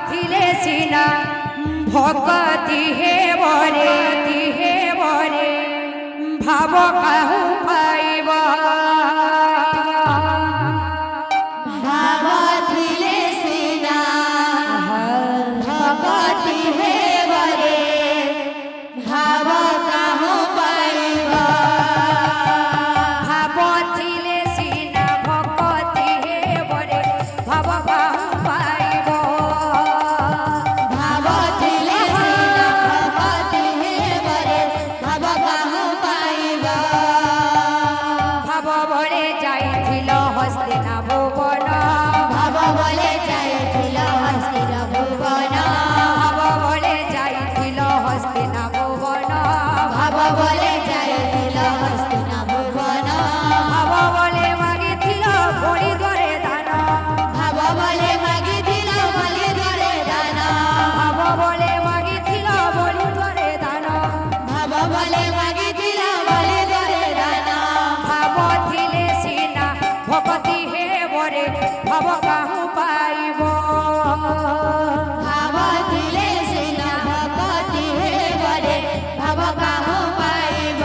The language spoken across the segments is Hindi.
थिले सीना भक्ति हे बरे भाव कहूँ पाइब भाव थिले सीना भक्ति हे बरे भाव कहूँ पाइब भाव थिले सीना भक्ति हे बरे भाव कहूँ पाइब भाव थिले सीना भक्ति हे बरे भाव कहूँ पाइब भाव बड़े जाइथिल हस्तिना भुवन भाव बले जाइथिल हस्तिना भुवन भाव बड़े जाइथिल हस्तिना भुवन भाव बले जाइथिल हस्तिना भुवन भाव बड़े मागिथिल बड़ी द्वारे दान भाव बले मागिथिल बलि द्वारे दान भाव बड़े मागिथिल बड़ी द्वारे दान भाव बले मागिथिल बलि द्वारे दान भाव थिले सीना भक्ति हे बरे भाव कहूँ पाइब भाव थिले सीना भक्ति हे बरे भाव कहूँ पाइब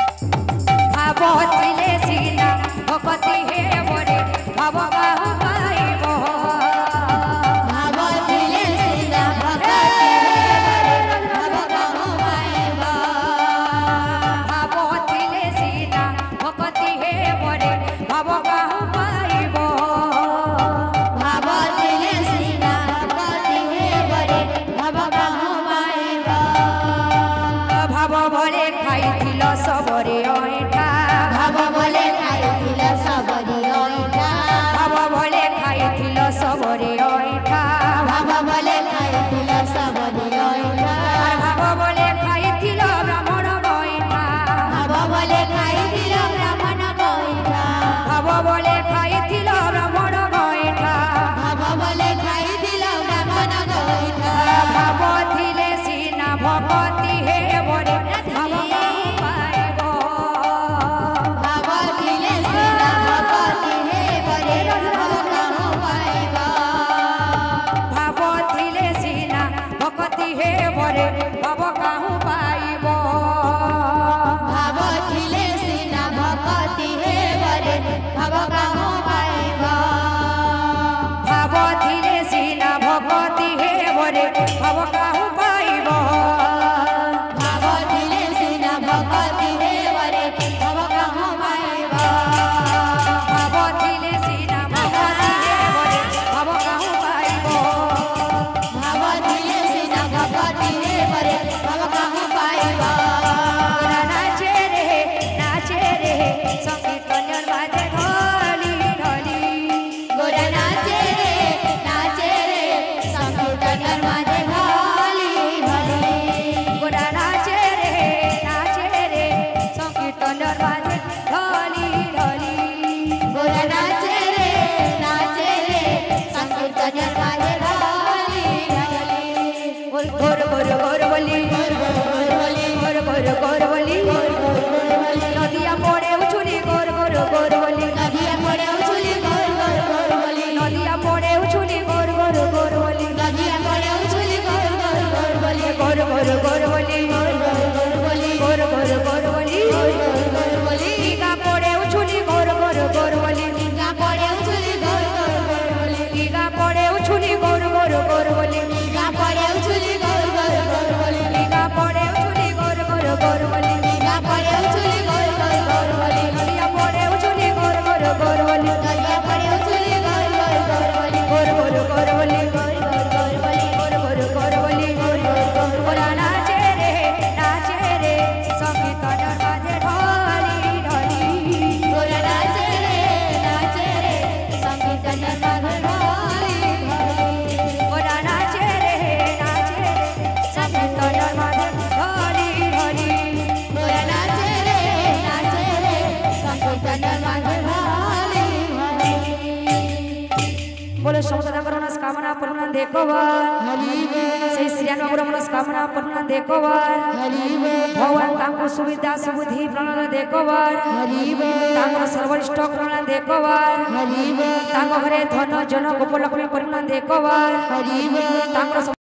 भाव थिले सीना भक्ति हे बरे भाव कहूँ पाइब भाव थिले सीना भक्ति हे बरे भाव कहूँ पाइब भाव थिले सीना भक्ति हे बरे भाव कहूँ पाइब भाव थिले सीना भक्ति हे बरे भाव कहूँ पाइब भाव बड़े खाइथिल सबरे ऐठा भाव बले खाइथिल सबरी ऐठा भाव बड़े खाइथिल सबरे ऐठा भाव बले खाइथिल सबरी ऐठा भाव बड़े खाइथिल ब्राह्मण गैठा भाव बले खाइथिल ब्राह्मण गैठा भाव बड़े खाइथिल ब्राह्मण गैठा भाव बले खाइथिल ब्राह्मण गैठा भाव थिले सीना भक्ति हे बरे भाव कहूँ पाइब भाव थिले सीना भक्ति हे बरे भाव कहूँ पाइब भाव थिले सीना भक्ति हे बरे भाव कहूँ पाइब भाव थिले सीना भक्ति हे बरे भाव कहूँ पाइब भाव थिले सीना भक्ति हे बरे भाव कहूँ पाइब भाव थिले सीना भक्ति हे बरे भाव कहूँ पाइब भाव थिले सीना भक्ति हे बरे भाव कहूँ पाइब भाव थिले सीना भक्ति हे बरे बोले समस्त मनस्कामना पूर्ण देखो से श्रीयान बाबूर मनस्कामना पूर्ण देखो भगवान तांको सुविधा सुबुद्धि प्रणन देखो सर्वरिष्ठ प्रण देखो घरे धन जन गोपलक्ष्मी पूर्ण देखो